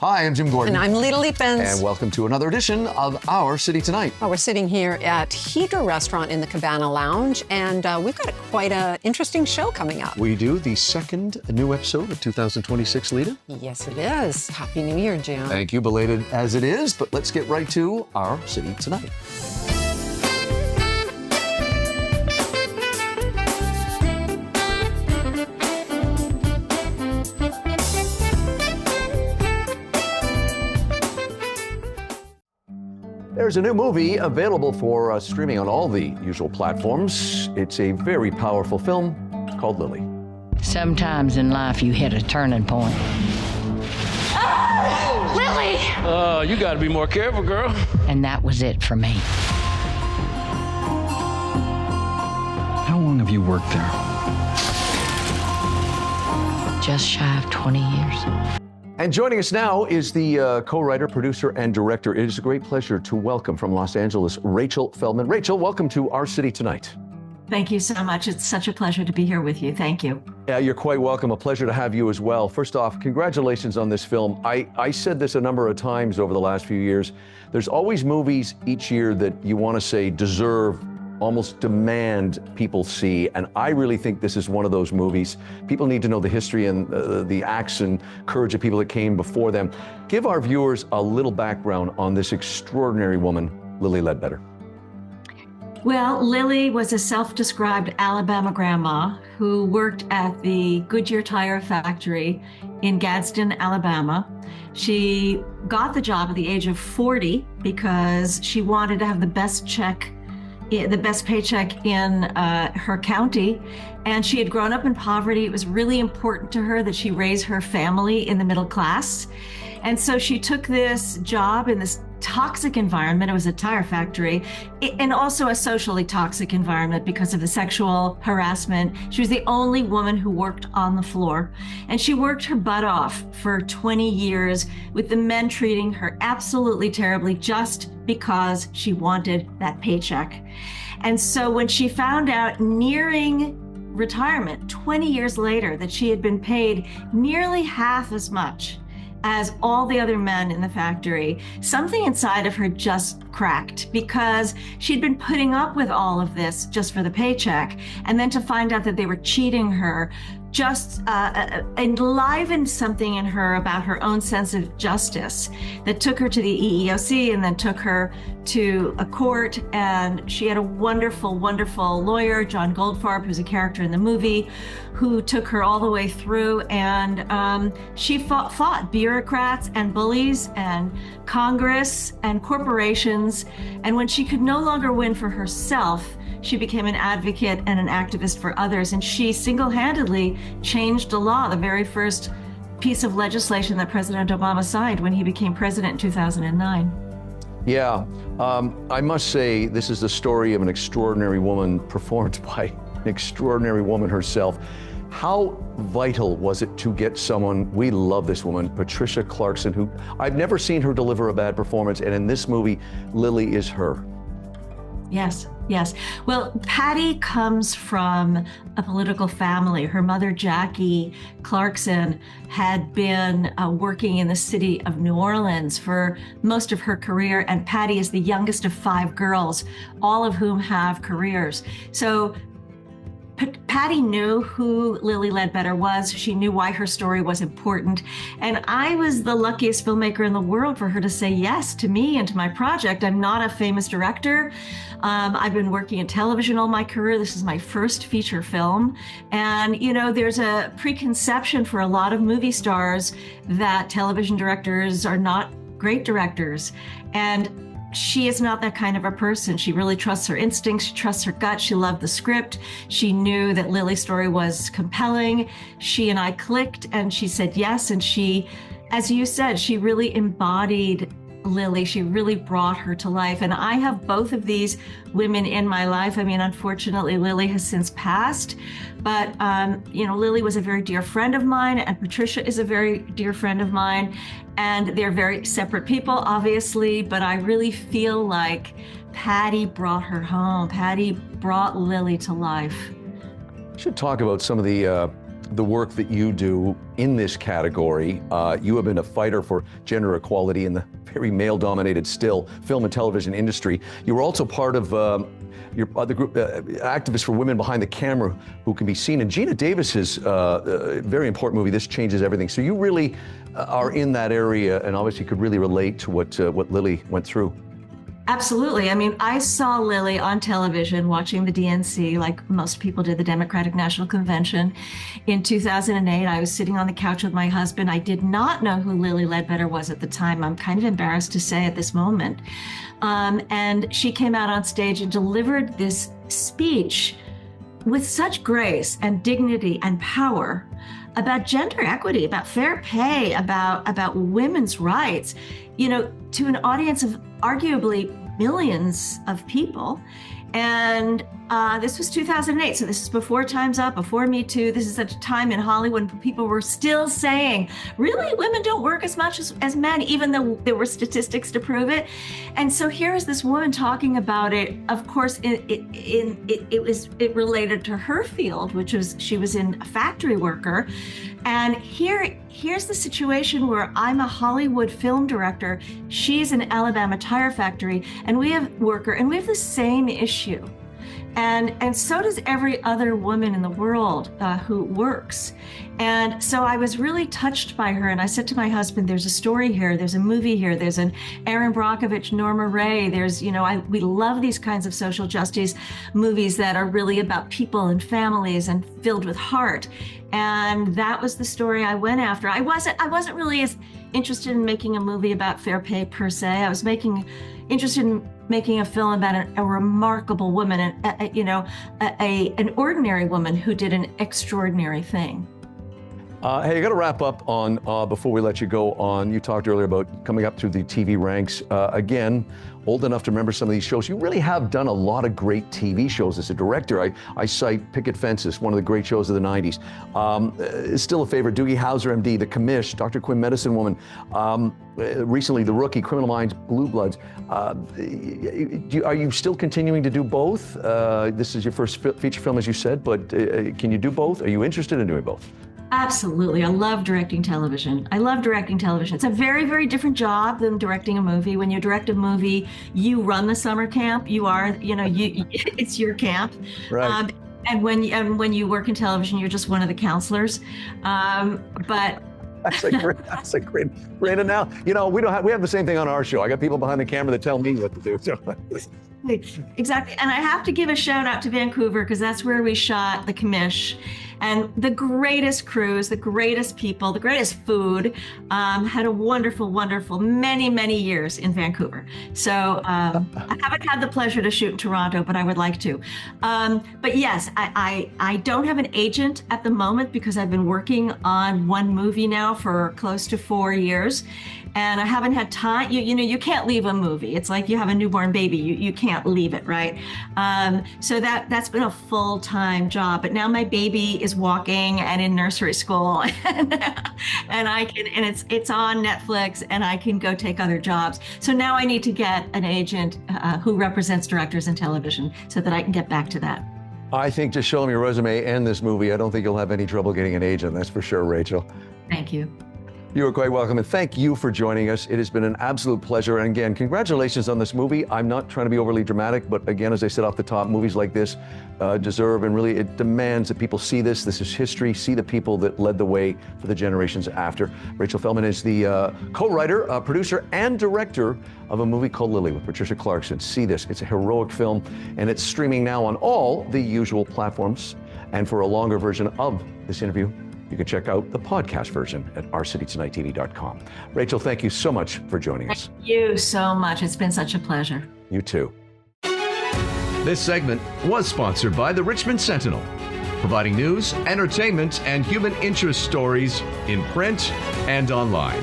Hi, I'm Jim Gordon. And I'm Lita Leapins. And welcome to another edition of Our City Tonight. Well, we're sitting here at Hydra Restaurant in the Cabana Lounge, and we've got quite an interesting show coming up. We do the second new episode of 2026, Lita. Yes, it is. Happy New Year, Jim. Thank you, belated as it is, but let's get right to Our City Tonight. There's a new movie available for streaming on all the usual platforms. It's a very powerful film called Lily. Sometimes in life you hit a turning point. Oh, Lily! You gotta be more careful, girl. And that was it for me. How long have you worked there? Just shy of 20 years. And joining us now is the co-writer, producer, and director. It is a great pleasure to welcome from Los Angeles, Rachel Feldman. Rachel, welcome to Our City Tonight. Thank you so much. It's such a pleasure to be here with you. Thank you. Yeah, you're quite welcome. A pleasure to have you as well. First off, congratulations on this film. I said this a number of times over the last few years. There's always movies each year that you want to say deserve, almost demand people see. And I really think this is one of those movies. People need to know the history and the acts and courage of people that came before them. Give our viewers a little background on this extraordinary woman, Lily Ledbetter. Well, Lily was a self-described Alabama grandma who worked at the Goodyear Tire Factory in Gadsden, Alabama. She got the job at the age of 40 because she wanted to have the best paycheck in her county. And she had grown up in poverty. It was really important to her that she raise her family in the middle class. And so she took this job in this toxic environment. It was a tire factory, and also a socially toxic environment because of the sexual harassment. She was the only woman who worked on the floor, and she worked her butt off for 20 years with the men treating her absolutely terribly just because she wanted that paycheck. And so when she found out nearing retirement 20 years later that she had been paid nearly half as much as all the other men in the factory, something inside of her just cracked, because she'd been putting up with all of this just for the paycheck. And then to find out that they were cheating her just enlivened something in her about her own sense of justice that took her to the EEOC and then took her to a court. And she had a wonderful, wonderful lawyer, John Goldfarb, who's a character in the movie, who took her all the way through. And she fought bureaucrats and bullies and Congress and corporations. And when she could no longer win for herself, she became an advocate and an activist for others. And she single-handedly changed the law, the very first piece of legislation that President Obama signed when he became president in 2009. Yeah, I must say, this is the story of an extraordinary woman performed by an extraordinary woman herself. How vital was it to get someone, we love this woman, Patricia Clarkson, who I've never seen her deliver a bad performance, and in this movie, Lily is her. Yes, yes. Well, Patty comes from a political family. Her mother, Jackie Clarkson, had been working in the city of New Orleans for most of her career, and Patty is the youngest of 5 girls, all of whom have careers. So Patty knew who Lily Ledbetter was. She knew why her story was important. And I was the luckiest filmmaker in the world for her to say yes to me and to my project. I'm not a famous director. I've been working in television all my career. This is my first feature film. And, you know, there's a preconception for a lot of movie stars that television directors are not great directors. And she is not that kind of a person. She really trusts her instincts. She trusts her gut. She loved the script. She knew that Lily's story was compelling. She and I clicked, and she said yes. And she, as you said, she really embodied Lily. She really brought her to life. And I have both of these women in my life. I mean, unfortunately, Lily has since passed, but, you know, Lily was a very dear friend of mine, and Patricia is a very dear friend of mine. And they're very separate people, obviously, but I really feel like Patty brought her home. Patty brought Lily to life. We should talk about some of the the work that you do in this category. You have been a fighter for gender equality in the very male-dominated still film and television industry. You were also part of your other group, Activists for Women Behind the Camera, who can be seen in Gina Davis's very important movie, This Changes Everything. So you really are in that area and obviously could really relate to what Lily went through. Absolutely. I mean, I saw Lily on television watching the DNC, like most people did, the Democratic National Convention in 2008. I was sitting on the couch with my husband. I did not know who Lily Ledbetter was at the time. I'm kind of embarrassed to say at this moment. And she came out on stage and delivered this speech with such grace and dignity and power about gender equity, about fair pay, about women's rights, you know, to an audience of arguably millions of people. And this was 2008, so this is before Time's Up, before Me Too. This is at a time in Hollywood when people were still saying, really, women don't work as much as men, even though there were statistics to prove it. And so here is this woman talking about it. Of course, it related to her field, which was she was a factory worker. And here's the situation where I'm a Hollywood film director. She's an Alabama tire factory, and we have the same issue. And so does every other woman in the world who works. And so I was really touched by her. And I said to my husband, there's a story here. There's a movie here. There's an Erin Brockovich, Norma Ray. There's, we love these kinds of social justice movies that are really about people and families and filled with heart. And that was the story I went after. I wasn't really as interested in making a movie about fair pay per se. I was interested in making a film about a remarkable woman, an ordinary woman who did an extraordinary thing. Hey, I got to wrap up on, before we let you go on, you talked earlier about coming up through the TV ranks. Again, old enough to remember some of these shows. You really have done a lot of great TV shows as a director. I cite Picket Fences, one of the great shows of the 90s. It's still a favorite, Doogie Howser, MD, The Commish, Dr. Quinn, Medicine Woman. Recently, The Rookie, Criminal Minds, Blue Bloods. Are you still continuing to do both? This is your first feature film, as you said, but can you do both? Are you interested in doing both? Absolutely. I love directing television. It's a very, very different job than directing a movie. When you direct a movie, you run the summer camp. You are, it's your camp. Right. And when you work in television, you're just one of the counselors. But That's a great analogy. We have the same thing on our show. I got people behind the camera that tell me what to do. So. Exactly. And I have to give a shout out to Vancouver because that's where we shot The Commish. And the greatest crews, the greatest people, the greatest food, had a wonderful, wonderful many, many years in Vancouver. So I haven't had the pleasure to shoot in Toronto, but I would like to. But yes, I don't have an agent at the moment because I've been working on one movie now for close to 4 years. And I haven't had time. You can't leave a movie. It's like you have a newborn baby. You can't leave it, right? So that's been a full-time job. But now my baby is walking and in nursery school, and it's on Netflix, and I can go take other jobs. So now I need to get an agent who represents directors in television so that I can get back to that. I think just show them your resume and this movie, I don't think you'll have any trouble getting an agent. That's for sure, Rachel. Thank you. You are quite welcome, and thank you for joining us. It has been an absolute pleasure. And again, congratulations on this movie. I'm not trying to be overly dramatic, but again, as I said off the top, movies like this deserve, and really it demands that people see this. This is history, see the people that led the way for the generations after. Rachel Feldman is the co-writer, producer, and director of a movie called Lily with Patricia Clarkson. See this, it's a heroic film, and it's streaming now on all the usual platforms. And for a longer version of this interview, you can check out the podcast version at ourcitytonightTV.com. Rachel, thank you so much for joining us. Thank you so much. It's been such a pleasure. You too. This segment was sponsored by the Richmond Sentinel, providing news, entertainment, and human interest stories in print and online.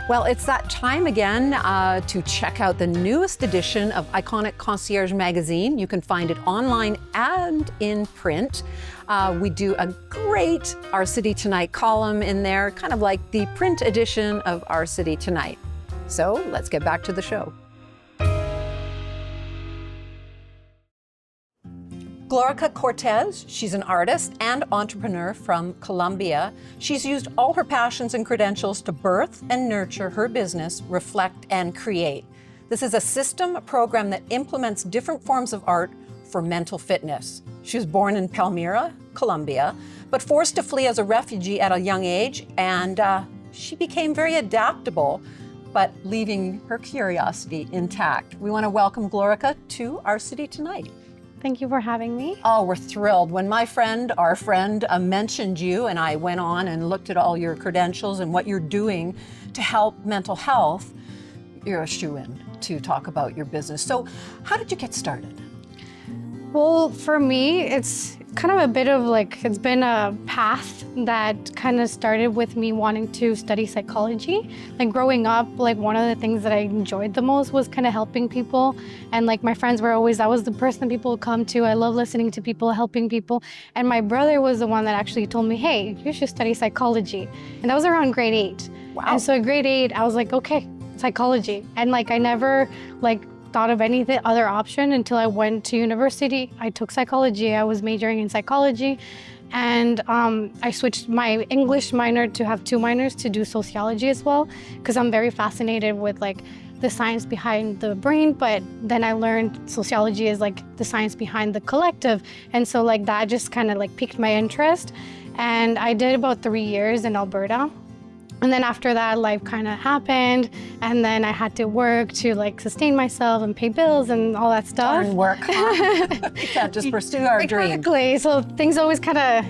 Well, it's that time again to check out the newest edition of Iconic Concierge magazine. You can find it online and in print. We do a great Our City Tonight column in there, kind of like the print edition of Our City Tonight. So let's get back to the show. Glorica Cortez, she's an artist and entrepreneur from Colombia. She's used all her passions and credentials to birth and nurture her business, Reflect and Create. This is a system, a program that implements different forms of art for mental fitness. She was born in Palmyra, Colombia, but forced to flee as a refugee at a young age, and she became very adaptable, but leaving her curiosity intact. We want to welcome Glorica to our city tonight. Thank you for having me. Oh, we're thrilled. When our friend mentioned you, and I went on and looked at all your credentials and what you're doing to help mental health, you're a shoo-in to talk about your business. So how did you get started? Well, for me, it's kind of a bit of it's been a path that kind of started with me wanting to study psychology. Like growing up, one of the things that I enjoyed the most was kind of helping people. And my friends were always, I was the person people would come to. I love listening to people, helping people. And my brother was the one that actually told me, hey, you should study psychology. And that was around grade 8. Wow. And so at grade 8, I was like, okay, psychology. And I never thought of any other option until I went to university. I took psychology. I was majoring in psychology. And I switched my English minor to have 2 minors to do sociology as well, because I'm very fascinated with the science behind the brain. But then I learned sociology is the science behind the collective. And so that just kind of piqued my interest. And I did about 3 years in Alberta. And then after that, life kind of happened, and then I had to work to sustain myself and pay bills and all that stuff. Darn work, huh? We can't just pursue our dream. Exactly. So things always kind of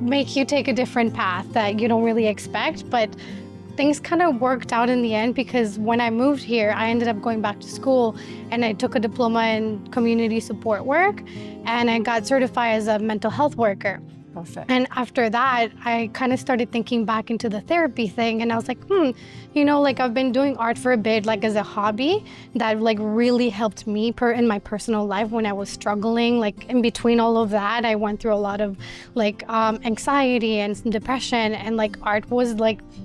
make you take a different path that you don't really expect, but things kind of worked out in the end, because when I moved here, I ended up going back to school and I took a diploma in community support work, and I got certified as a mental health worker. Perfect. And after that, I kind of started thinking back into the therapy thing, and I was like, I've been doing art for a bit, as a hobby that really helped me in my personal life when I was struggling. In between all of that, I went through a lot of anxiety and some depression, and art was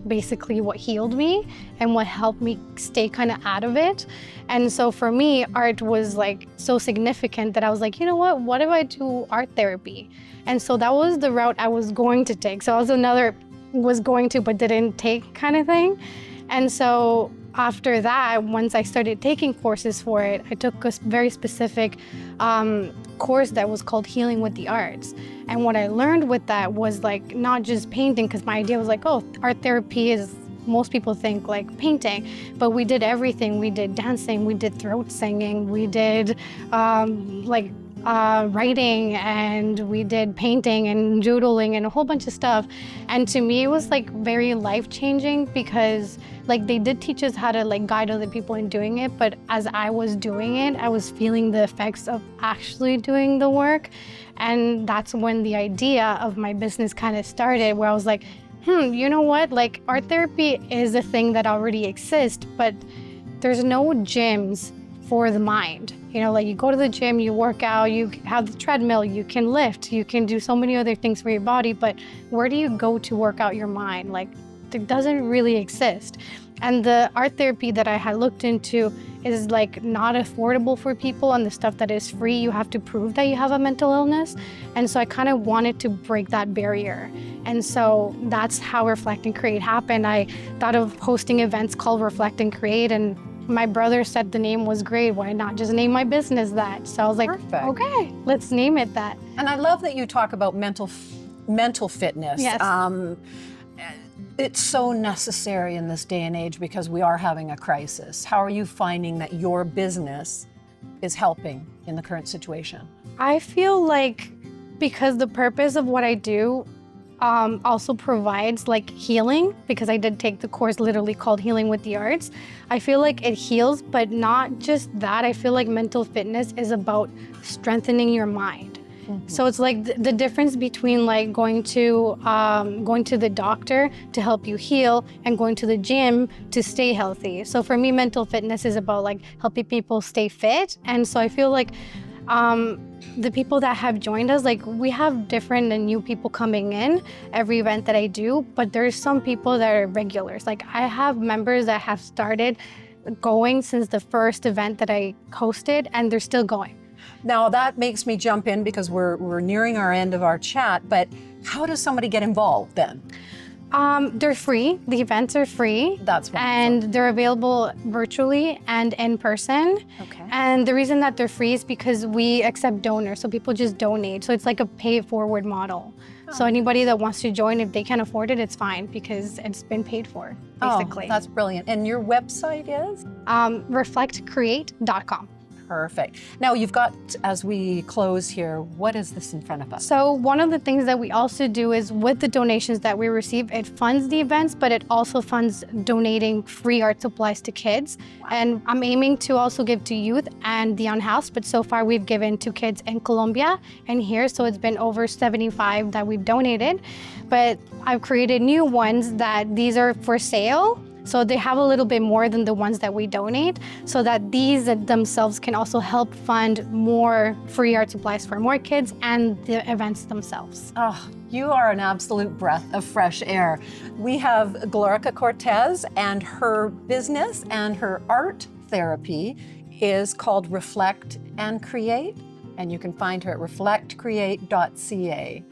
basically what healed me and what helped me stay kind of out of it. And so for me, art was so significant that I was like, you know what if I do art therapy? And so that was the route I was going to take. So I was going to, but didn't take kind of thing. And so after that, once I started taking courses for it, I took a very specific course that was called Healing with the Arts. And what I learned with that was not just painting, because my idea was art therapy is, most people think painting, but we did everything. We did dancing, we did throat singing, we did writing, and we did painting and doodling and a whole bunch of stuff. And to me, it was very life-changing, because they did teach us how to guide other people in doing it, but as I was doing it, I was feeling the effects of actually doing the work. And that's when the idea of my business kind of started, where I was like, you know what? Art therapy is a thing that already exists, but there's no gyms for the mind. You go to the gym, you work out, you have the treadmill, you can lift, you can do so many other things for your body, but where do you go to work out your mind? It doesn't really exist. And the art therapy that I had looked into is not affordable for people, and the stuff that is free, you have to prove that you have a mental illness. And so I kind of wanted to break that barrier. And so that's how Reflect and Create happened. I thought of hosting events called Reflect and Create, and my brother said the name was great. Why not just name my business that? So I was like, Perfect. Okay, let's name it that. And I love that you talk about mental fitness. Yes. It's so necessary in this day and age, because we are having a crisis. How are you finding that your business is helping in the current situation? I feel because the purpose of what I do also provides healing, because I did take the course literally called Healing with the Arts. I feel it heals, but not just that. I feel mental fitness is about strengthening your mind. Mm-hmm. So it's the difference between going to the doctor to help you heal and going to the gym to stay healthy. So for me, mental fitness is about helping people stay fit. And so I feel the people that have joined us, we have different and new people coming in every event that I do, but there's some people that are regulars. I have members that have started going since the first event that I hosted, and they're still going. Now that makes me jump in because we're nearing our end of our chat, but how does somebody get involved then? They're free. The events are free. That's wonderful. And they're available virtually and in person. Okay. And the reason that they're free is because we accept donors, so people just donate. So it's like a pay-it-forward model. So anybody that wants to join, if they can't afford it, it's fine because it's been paid for, basically. Oh, that's brilliant. And your website is? Reflectcreate.com. Perfect. Now you've got, as we close here, what is this in front of us? So one of the things that we also do is with the donations that we receive, it funds the events, but it also funds donating free art supplies to kids. Wow. And I'm aiming to also give to youth and the unhoused, but so far we've given to kids in Colombia and here, so it's been over 75 that we've donated. But I've created new ones that these are for sale. So they have a little bit more than the ones that we donate, so that these themselves can also help fund more free art supplies for more kids and the events themselves. Oh, you are an absolute breath of fresh air. We have Glorica Cortez, and her business and her art therapy is called Reflect and Create, and you can find her at reflectcreate.ca.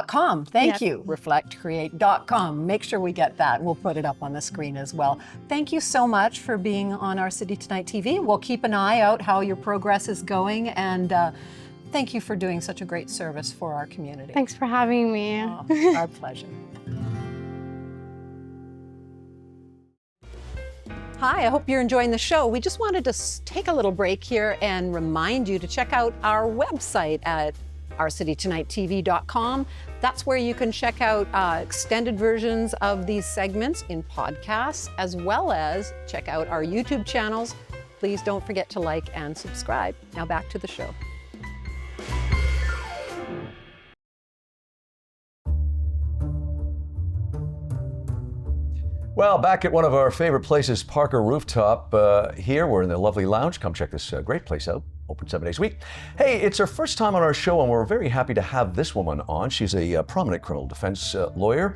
.com. Thank you. Reflectcreate.com. Make sure we get that. We'll put it up on the screen as well. Thank you so much for being on Our City Tonight TV. We'll keep an eye out how your progress is going, and thank you for doing such a great service for our community. Thanks for having me. Oh, our pleasure. Hi, I hope you're enjoying the show. We just wanted to take a little break here and remind you to check out our website at ourcitytonighttv.com. That's where you can check out extended versions of these segments in podcasts, as well as check out our YouTube channels. Please don't forget to like and subscribe. Now back to the show. Well, back at one of our favorite places, Parker Rooftop. Here, we're in the lovely lounge. Come check this great place out. Open 7 days a week. Hey, it's her first time on our show, and we're very happy to have this woman on. She's a prominent criminal defense lawyer.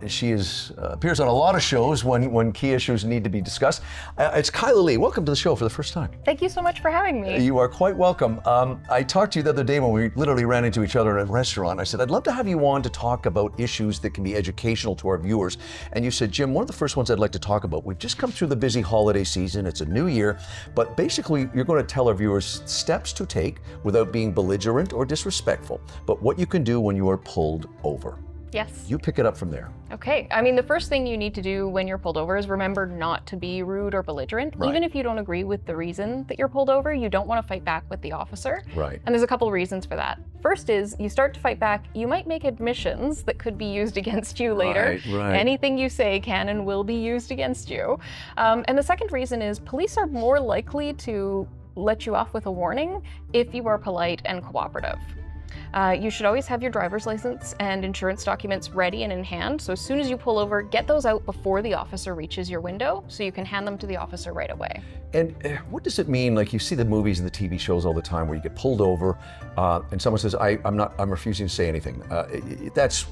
She appears on a lot of shows when key issues need to be discussed. It's Kyla Lee. Welcome to the show for the first time. Thank you so much for having me. You are quite welcome. I talked to you the other day when we literally ran into each other at a restaurant. I said, I'd love to have you on to talk about issues that can be educational to our viewers. And you said, Jim, one of the first ones I'd like to talk about, we've just come through the busy holiday season. It's a new year, but basically you're going to tell our viewers steps to take without being belligerent or disrespectful, but what you can do when you are pulled over. Yes. You pick it up from there. Okay. I mean, the first thing you need to do when you're pulled over is remember not to be rude or belligerent. Right. Even if you don't agree with the reason that you're pulled over, you don't want to fight back with the officer. Right. And there's a couple reasons for that. First is you start to fight back, you might make admissions that could be used against you later. Right. Anything you say can and will be used against you. And the second reason is police are more likely to let you off with a warning if you are polite and cooperative. You should always have your driver's license and insurance documents ready and in hand. So as soon as you pull over, get those out before the officer reaches your window so you can hand them to the officer right away. And what does it mean? Like you see the movies and the TV shows all the time where you get pulled over and someone says, I'm refusing to say anything.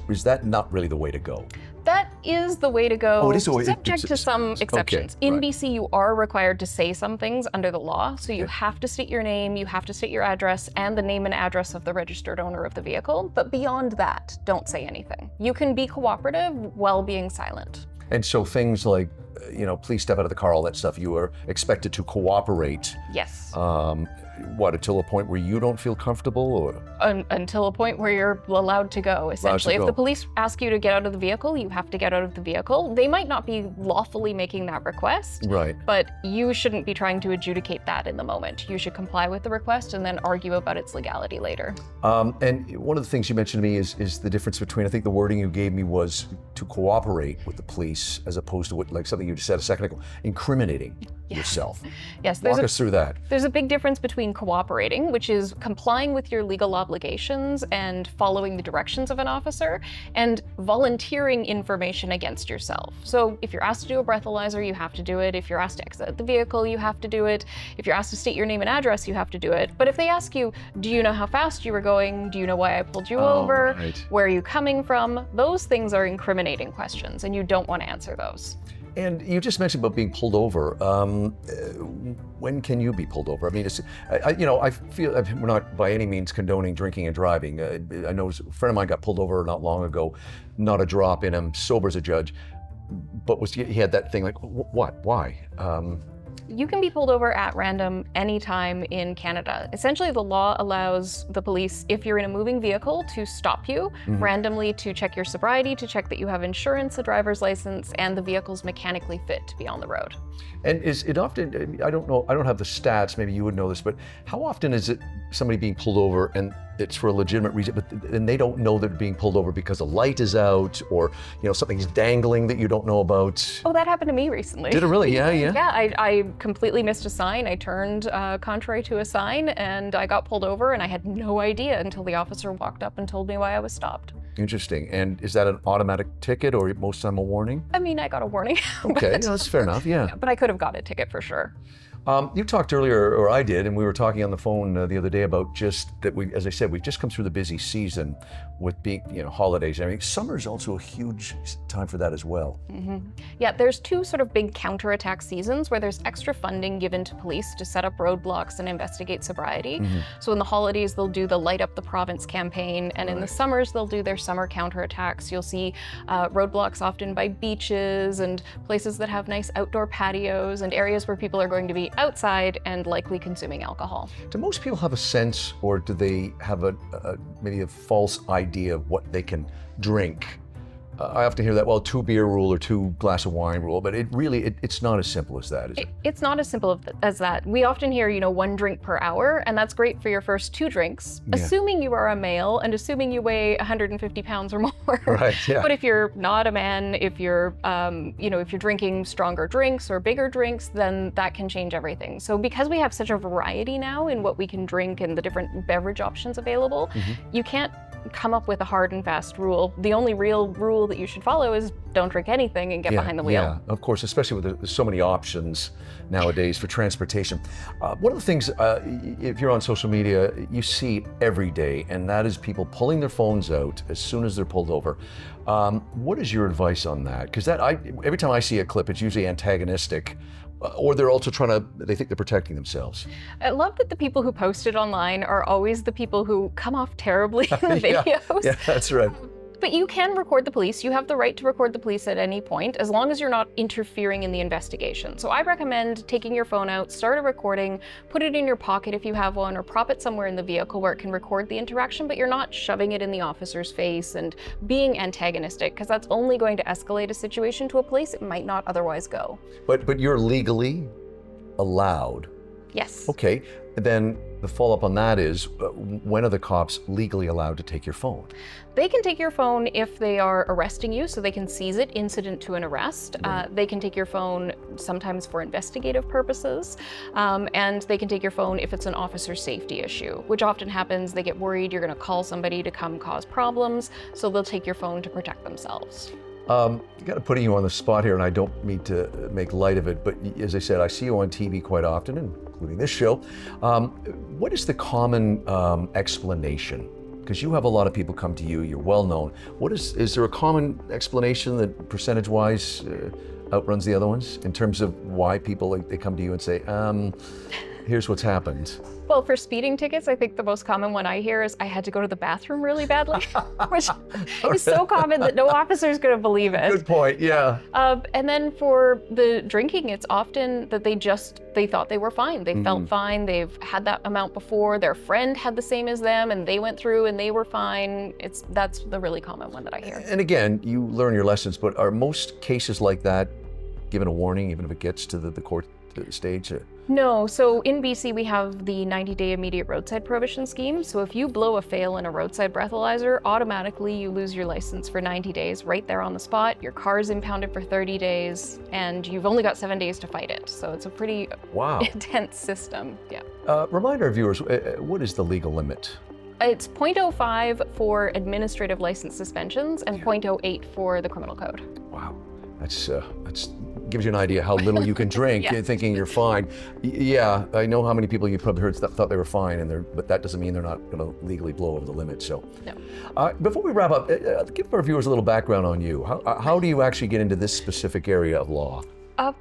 Is that not really the way to go? That is the way to go, oh, it is the way, subject to some exceptions. Okay, in right. BC, you are required to say some things under the law. So you have to state your name, you have to state your address, and the name and address of the registered owner of the vehicle. But beyond that, don't say anything. You can be cooperative while being silent. And so things like, please step out of the car, all that stuff, you are expected to cooperate. Yes. Until a point where you don't feel comfortable, or? Until a point where you're allowed to go, essentially. go. If the police ask you to get out of the vehicle, you have to get out of the vehicle. They might not be lawfully making that request, Right. but you shouldn't be trying to adjudicate that in the moment. You should comply with the request and then argue about its legality later. And one of the things you mentioned to me is the difference between, I think the wording you gave me was to cooperate with the police as opposed to like something you just said a second ago, incriminating yourself. Yes, Walk us through that. There's a big difference between cooperating, which is complying with your legal obligations and following the directions of an officer, and volunteering information against yourself. So if you're asked to do a breathalyzer, you have to do it. If you're asked to exit the vehicle, you have to do it. If you're asked to state your name and address, you have to do it. But if they ask you, do you know how fast you were going? Do you know why I pulled you over? Right. Where are you coming from? Those things are incriminating questions, and you don't want to answer those. And you just mentioned about being pulled over. When can you be pulled over? I mean, I feel we're not by any means condoning drinking and driving. I know a friend of mine got pulled over not long ago, not a drop in him, sober as a judge, but he had that thing like, what, why? You can be pulled over at random anytime in Canada. Essentially, the law allows the police, if you're in a moving vehicle, to stop you randomly to check your sobriety, to check that you have insurance, a driver's license, and the vehicle's mechanically fit to be on the road. And is it often, I don't know, I don't have the stats, maybe you would know this, but how often is it somebody being pulled over and it's for a legitimate reason, but then they don't know they're being pulled over because a light is out or something's dangling that you don't know about? Oh, that happened to me recently. Did it really? Yeah. Yeah, I completely missed a sign. I turned contrary to a sign and I got pulled over and I had no idea until the officer walked up and told me why I was stopped. Interesting. And is that an automatic ticket or most of the time a warning? I mean, I got a warning. Okay, no, that's fair enough, yeah. But I could have got a ticket for sure. You talked earlier, or I did, and we were talking on the phone the other day about just that as I said, we've just come through the busy season with being, holidays. I mean, summer's also a huge time for that as well. Yeah, there's two sort of big counterattack seasons where there's extra funding given to police to set up roadblocks and investigate sobriety. So in the holidays, they'll do the Light Up the Province campaign, and in the summers, they'll do their summer counterattacks. You'll see roadblocks often by beaches and places that have nice outdoor patios and areas where people are going to be outside and likely consuming alcohol. Do most people have a sense, or do they have maybe a false idea of what they can drink? I often hear that, well, 2 beer rule or 2 glass of wine rule, but it's not as simple as that, is it? It's not as simple as that. We often hear, 1 drink per hour, and that's great for your first 2 drinks, assuming you are a male and assuming you weigh 150 pounds or more. Right, yeah. But if you're not a man, if you're, if you're drinking stronger drinks or bigger drinks, then that can change everything. So because we have such a variety now in what we can drink and the different beverage options available, you can't come up with a hard and fast rule. The only real rule that you should follow is don't drink anything and get behind the wheel. Yeah, of course, especially with there's so many options nowadays for transportation. One of the things, if you're on social media, you see every day, and that is people pulling their phones out as soon as they're pulled over. What is your advice on that? Because every time I see a clip, it's usually antagonistic. Or they're also they think they're protecting themselves. I love that the people who post it online are always the people who come off terribly in the videos. Yeah, that's right. But you can record the police. You have the right to record the police at any point, as long as you're not interfering in the investigation. So I recommend taking your phone out, start a recording, put it in your pocket if you have one, or prop it somewhere in the vehicle where it can record the interaction, but you're not shoving it in the officer's face and being antagonistic, because that's only going to escalate a situation to a place it might not otherwise go. But you're legally allowed. Yes. Okay, then the follow-up on that is, when are the cops legally allowed to take your phone? They can take your phone if they are arresting you, so they can seize it incident to an arrest. They can take your phone sometimes for investigative purposes, and they can take your phone if it's an officer safety issue, which often happens. They get worried you're going to call somebody to come cause problems, so they'll take your phone to protect themselves. Got to put you on the spot here, and I don't mean to make light of it, but as I said, I see you on TV quite often, including this show. What is the common explanation? Because you have a lot of people come to you, you're well known. Is there a common explanation that percentage-wise outruns the other ones in terms of why people, they come to you and say, here's what's happened? Well, for speeding tickets, I think the most common one I hear is I had to go to the bathroom really badly, which is so common that no officer is going to believe it. Good point, yeah. And then for the drinking, it's often that they thought they were fine. They felt fine. They've had that amount before. Their friend had the same as them, and they went through and they were fine. That's the really common one that I hear. And again, you learn your lessons, but are most cases like that given a warning, even if it gets to the court stage? No, so in BC we have the 90-day immediate roadside prohibition scheme. So if you blow a fail in a roadside breathalyzer, automatically you lose your license for 90 days right there on the spot. Your car's impounded for 30 days, and you've only got 7 days to fight it. So it's a pretty intense system. Yeah. Remind our viewers, what is the legal limit? It's 0.05 for administrative license suspensions and 0.08 for the criminal code. Wow, that's gives you an idea how little you can drink, Yeah. thinking you're fine. Yeah, I know how many people you probably heard that thought they were fine, but that doesn't mean they're not going to legally blow over the limit. So, No. before we wrap up, give our viewers a little background on you. How do you actually get into this specific area of law?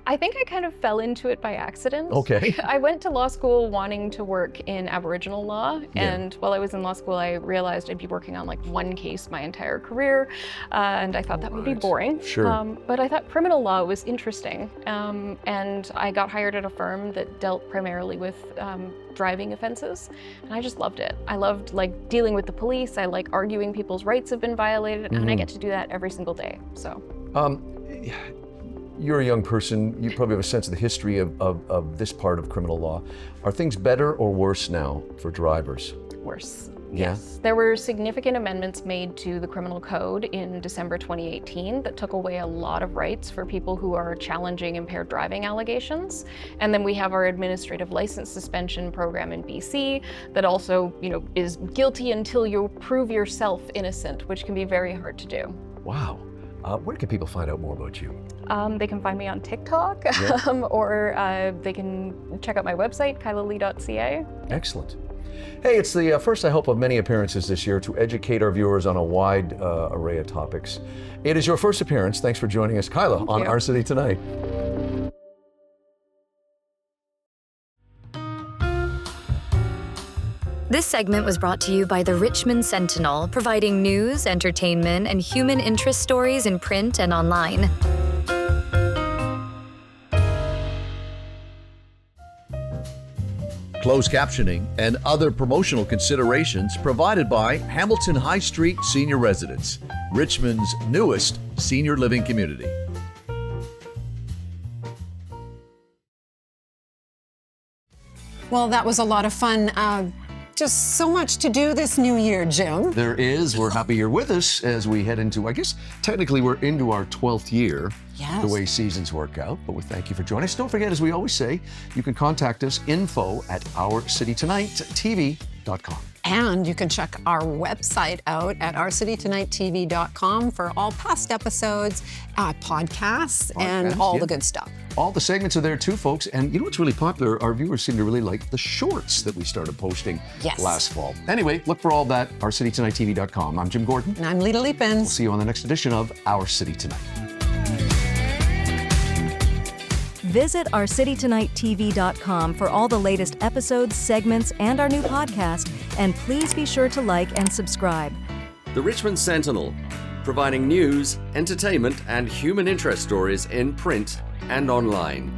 I think I kind of fell into it by accident. Okay. I went to law school wanting to work in Aboriginal law, and while I was in law school, I realized I'd be working on like one case my entire career, and I thought that would be boring. Sure. But I thought criminal law was interesting, and I got hired at a firm that dealt primarily with driving offenses, and I just loved it. I loved like dealing with the police. I like arguing people's rights have been violated, and I get to do that every single day. So. You're a young person. You probably have a sense of the history of this part of criminal law. Are things better or worse now for drivers? Worse. Yeah? Yes. There were significant amendments made to the criminal code in December 2018 that took away a lot of rights for people who are challenging impaired driving allegations. And then we have our administrative license suspension program in BC that also, is guilty until you prove yourself innocent, which can be very hard to do. Wow. Where can people find out more about you? They can find me on TikTok, or they can check out my website, kylalee.ca. Excellent. Hey, it's the first, I hope, of many appearances this year to educate our viewers on a wide array of topics. It is your first appearance. Thanks for joining us, Kyla, on Our City Tonight. This segment was brought to you by the Richmond Sentinel, providing news, entertainment, and human interest stories in print and online. Closed captioning and other promotional considerations provided by Hamilton High Street Senior Residence, Richmond's newest senior living community. Well, that was a lot of fun. Just so much to do this new year, Jim. There is. We're happy you're with us as we head into, I guess, technically we're into our 12th year. Yes. The way seasons work out, but we thank you for joining us. Don't forget, as we always say, you can contact us, info@ourcitytonighttv.com. And you can check our website out at ourcitytonighttv.com for all past episodes, podcasts, and all the good stuff. All the segments are there too, folks. And you know what's really popular? Our viewers seem to really like the shorts that we started posting last fall. Anyway, look for all that, ourcitytonightttv.com. I'm Jim Gordon. And I'm Lita Leapins. We'll see you on the next edition of Our City Tonight. Visit ourcitytonightttv.com for all the latest episodes, segments, and our new podcast. And please be sure to like and subscribe. The Richmond Sentinel, providing news, entertainment, and human interest stories in print and online.